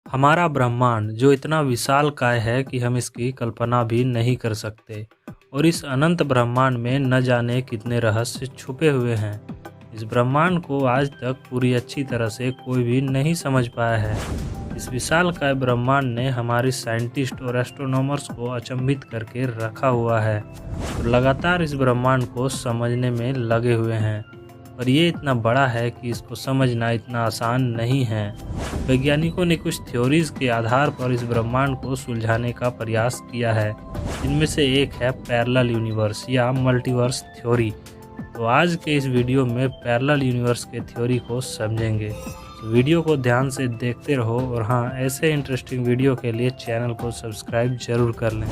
हमारा ब्रह्मांड जो इतना विशालकाय है कि हम इसकी कल्पना भी नहीं कर सकते और इस अनंत ब्रह्मांड में न जाने कितने रहस्य छुपे हुए हैं। इस ब्रह्मांड को आज तक पूरी अच्छी तरह से कोई भी नहीं समझ पाया है। इस विशालकाय ब्रह्मांड ने हमारी साइंटिस्ट और एस्ट्रोनॉमर्स को अचंभित करके रखा हुआ है और लगातार इस ब्रह्मांड को समझने में लगे हुए हैं। पर ये इतना बड़ा है कि इसको समझना इतना आसान नहीं है। वैज्ञानिकों ने कुछ थ्योरीज के आधार पर इस ब्रह्मांड को सुलझाने का प्रयास किया है। इनमें से एक है पैरेलल यूनिवर्स या मल्टीवर्स थ्योरी। तो आज के इस वीडियो में पैरेलल यूनिवर्स के थ्योरी को समझेंगे। तो वीडियो को ध्यान से देखते रहो और हाँ, ऐसे इंटरेस्टिंग वीडियो के लिए चैनल को सब्सक्राइब जरूर कर लें।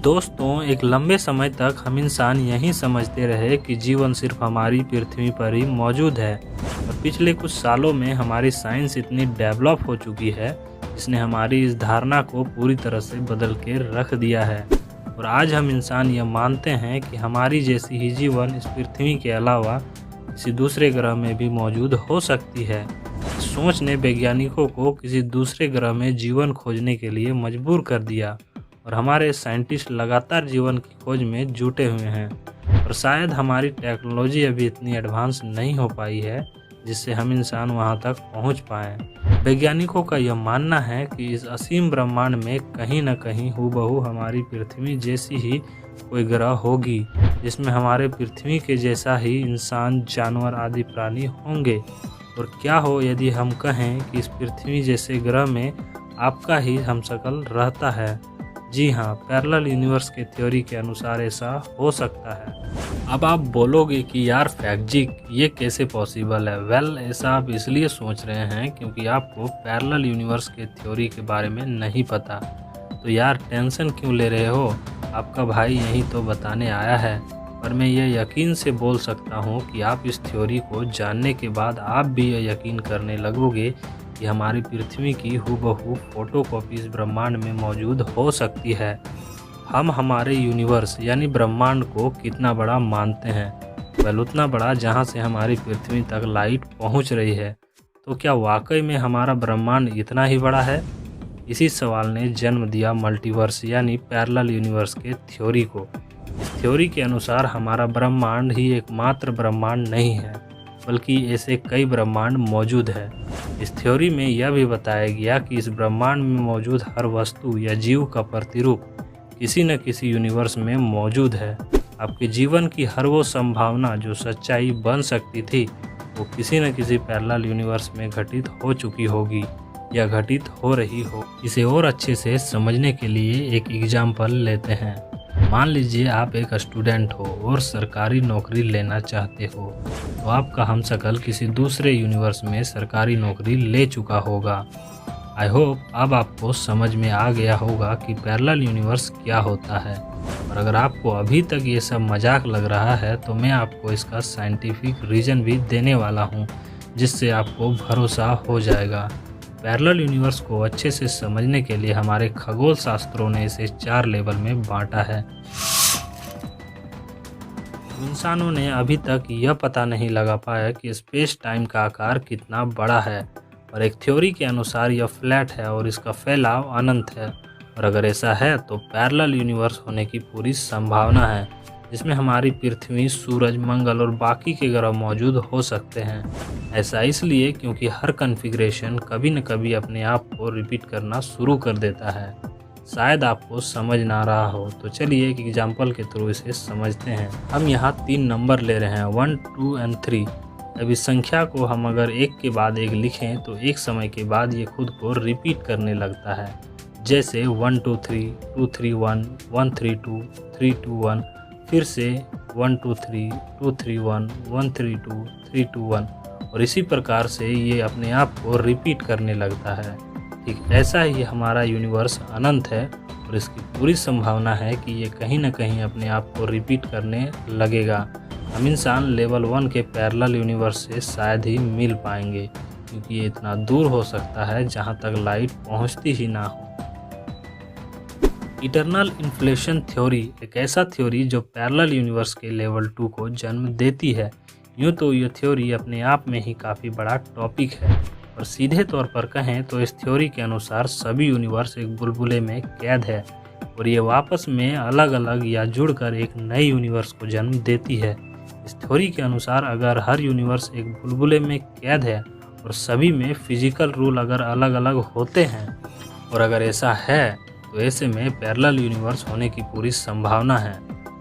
दोस्तों, एक लंबे समय तक हम इंसान यही समझते रहे कि जीवन सिर्फ हमारी पृथ्वी पर ही मौजूद है और पिछले कुछ सालों में हमारी साइंस इतनी डेवलप हो चुकी है जिसने हमारी इस धारणा को पूरी तरह से बदल के रख दिया है। और आज हम इंसान यह मानते हैं कि हमारी जैसी ही जीवन इस पृथ्वी के अलावा किसी दूसरे ग्रह में भी मौजूद हो सकती है। इस सोच ने वैज्ञानिकों को किसी दूसरे ग्रह में जीवन खोजने के लिए मजबूर कर दिया और हमारे साइंटिस्ट लगातार जीवन की खोज में जुटे हुए हैं। और शायद हमारी टेक्नोलॉजी अभी इतनी एडवांस नहीं हो पाई है जिससे हम इंसान वहां तक पहुंच पाएं। वैज्ञानिकों का यह मानना है कि इस असीम ब्रह्मांड में कहीं न कहीं हूबहू हमारी पृथ्वी जैसी ही कोई ग्रह होगी जिसमें हमारे पृथ्वी के जैसा ही इंसान, जानवर आदि प्राणी होंगे। और क्या हो यदि हम कहें कि इस पृथ्वी जैसे ग्रह में आपका ही हमशक्ल रहता है। जी हाँ, पैरेलल यूनिवर्स के थ्योरी के अनुसार ऐसा हो सकता है। अब आप बोलोगे कि यार फैक्ट ये कैसे पॉसिबल है। वेल, ऐसा आप इसलिए सोच रहे हैं क्योंकि आपको पैरेलल यूनिवर्स के थ्योरी के बारे में नहीं पता। तो यार टेंशन क्यों ले रहे हो, आपका भाई यही तो बताने आया है। पर मैं ये यकीन से बोल सकता हूँ कि आप इस थ्योरी को जानने के बाद आप भी यह यकीन करने लगोगे कि हमारी पृथ्वी की हूबहू फोटोकॉपी इस ब्रह्मांड में मौजूद हो सकती है। हम हमारे यूनिवर्स यानी ब्रह्मांड को कितना बड़ा मानते हैं? वेल, उतना बड़ा जहां से हमारी पृथ्वी तक लाइट पहुंच रही है। तो क्या वाकई में हमारा ब्रह्मांड इतना ही बड़ा है? इसी सवाल ने जन्म दिया मल्टीवर्स यानी पैरेलल यूनिवर्स के थ्योरी को। इस थ्योरी के अनुसार हमारा ब्रह्मांड ही एकमात्र ब्रह्मांड नहीं है, बल्कि ऐसे कई ब्रह्मांड मौजूद है। इस थ्योरी में यह भी बताया गया कि इस ब्रह्मांड में मौजूद हर वस्तु या जीव का प्रतिरूप किसी न किसी यूनिवर्स में मौजूद है। आपके जीवन की हर वो संभावना जो सच्चाई बन सकती थी वो किसी न किसी पैरेलल यूनिवर्स में घटित हो चुकी होगी या घटित हो रही हो। इसे और अच्छे से समझने के लिए एक एग्जाम्पल लेते हैं। मान लीजिए आप एक स्टूडेंट हो और सरकारी नौकरी लेना चाहते हो। तो आपका हमशक्ल किसी दूसरे यूनिवर्स में सरकारी नौकरी ले चुका होगा। आई होप अब आपको समझ में आ गया होगा कि पैरेलल यूनिवर्स क्या होता है। और अगर आपको अभी तक ये सब मजाक लग रहा है तो मैं आपको इसका साइंटिफिक रीज़न भी देने वाला हूँ जिससे आपको भरोसा हो जाएगा। पैरेलल यूनिवर्स को अच्छे से समझने के लिए हमारे खगोल शास्त्रों ने इसे 4 लेवल में बांटा है। इंसानों ने अभी तक यह पता नहीं लगा पाया कि स्पेस टाइम का आकार कितना बड़ा है। और एक थ्योरी के अनुसार यह फ्लैट है और इसका फैलाव अनंत है। और अगर ऐसा है तो पैरेलल यूनिवर्स होने की पूरी संभावना है जिसमें हमारी पृथ्वी, सूरज, मंगल और बाकी के ग्रह मौजूद हो सकते हैं। ऐसा इसलिए क्योंकि हर कॉन्फ़िगरेशन कभी न कभी अपने आप को रिपीट करना शुरू कर देता है। शायद आपको समझ ना रहा हो, तो चलिए एक एग्जाम्पल के थ्रू इसे समझते हैं। हम यहाँ 3 नंबर ले रहे हैं, 1, 2 और 3। अब इस संख्या को हम अगर एक के बाद एक लिखें तो एक समय के बाद ये खुद को रिपीट करने लगता है। जैसे 1 2 3, 2 3 1, 1 3 2, 3 2 1, फिर से 1 2 3, 2 3 1, 1 3 2, 3 2 1 और इसी प्रकार से ये अपने आप को रिपीट करने लगता है। ठीक ऐसा ही हमारा यूनिवर्स अनंत है और इसकी पूरी संभावना है कि ये कहीं न कहीं अपने आप को रिपीट करने लगेगा। हम इंसान लेवल 1 के पैरेलल यूनिवर्स से शायद ही मिल पाएंगे क्योंकि ये इतना दूर हो सकता है जहाँ तक लाइट पहुँचती ही ना हो। इटर्नल इन्फ्लेशन थ्योरी एक ऐसा थ्योरी जो पैरेलल यूनिवर्स के लेवल 2 को जन्म देती है। यूँ तो यह थ्योरी अपने आप में ही काफ़ी बड़ा टॉपिक है और सीधे तौर पर कहें तो इस थ्योरी के अनुसार सभी यूनिवर्स एक बुलबुले में कैद है और ये वापस में अलग अलग या जुड़कर एक नए यूनिवर्स को जन्म देती है। इस थ्योरी के अनुसार अगर हर यूनिवर्स एक बुलबुले में कैद है और सभी में फिजिकल रूल अगर अलग अलग होते हैं और अगर ऐसा है तो ऐसे में पैरेलल यूनिवर्स होने की पूरी संभावना है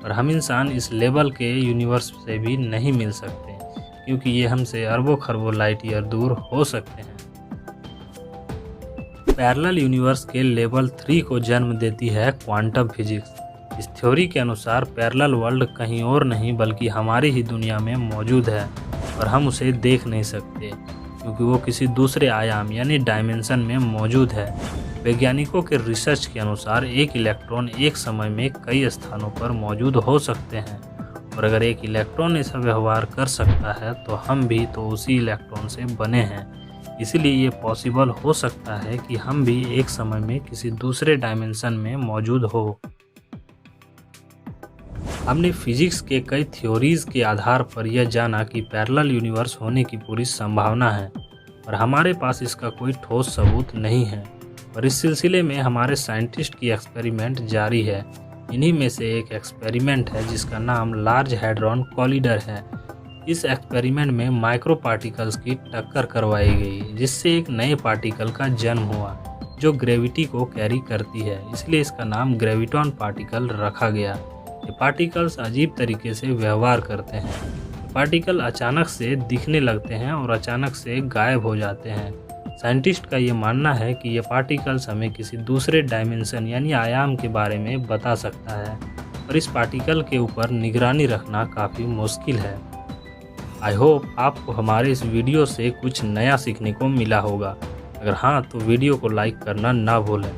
और हम इंसान इस लेवल के यूनिवर्स से भी नहीं मिल सकते क्योंकि ये हमसे अरबों खरबों लाइट ईयर दूर हो सकते हैं। पैरेलल यूनिवर्स के लेवल 3 को जन्म देती है क्वांटम फिजिक्स। इस थ्योरी के अनुसार पैरेलल वर्ल्ड कहीं और नहीं बल्कि हमारी ही दुनिया में मौजूद है और हम उसे देख नहीं सकते क्योंकि वो किसी दूसरे आयाम यानी डायमेंशन में मौजूद है। वैज्ञानिकों के रिसर्च के अनुसार एक इलेक्ट्रॉन एक समय में कई स्थानों पर मौजूद हो सकते हैं और अगर एक इलेक्ट्रॉन ऐसा व्यवहार कर सकता है तो हम भी तो उसी इलेक्ट्रॉन से बने हैं। इसीलिए ये पॉसिबल हो सकता है कि हम भी एक समय में किसी दूसरे डायमेंशन में मौजूद हो। हमने फिजिक्स के कई थ्योरीज के आधार पर यह जाना कि पैरेलल यूनिवर्स होने की पूरी संभावना है और हमारे पास इसका कोई ठोस सबूत नहीं है और इस सिलसिले में हमारे साइंटिस्ट की एक्सपेरिमेंट जारी है। इन्हीं में से एक एक्सपेरिमेंट है जिसका नाम लार्ज हैड्रॉन कोलिडर है। इस एक्सपेरिमेंट में माइक्रो पार्टिकल्स की टक्कर करवाई गई जिससे एक नए पार्टिकल का जन्म हुआ जो ग्रेविटी को कैरी करती है, इसलिए इसका नाम ग्रेविटॉन पार्टिकल रखा गया। ये पार्टिकल्स अजीब तरीके से व्यवहार करते हैं। पार्टिकल अचानक से दिखने लगते हैं और अचानक से गायब हो जाते हैं। साइंटिस्ट का ये मानना है कि ये पार्टिकल्स हमें किसी दूसरे डायमेंशन यानी आयाम के बारे में बता सकता है और इस पार्टिकल के ऊपर निगरानी रखना काफ़ी मुश्किल है। आई होप आपको हमारे इस वीडियो से कुछ नया सीखने को मिला होगा। अगर हाँ तो वीडियो को लाइक करना ना भूलें।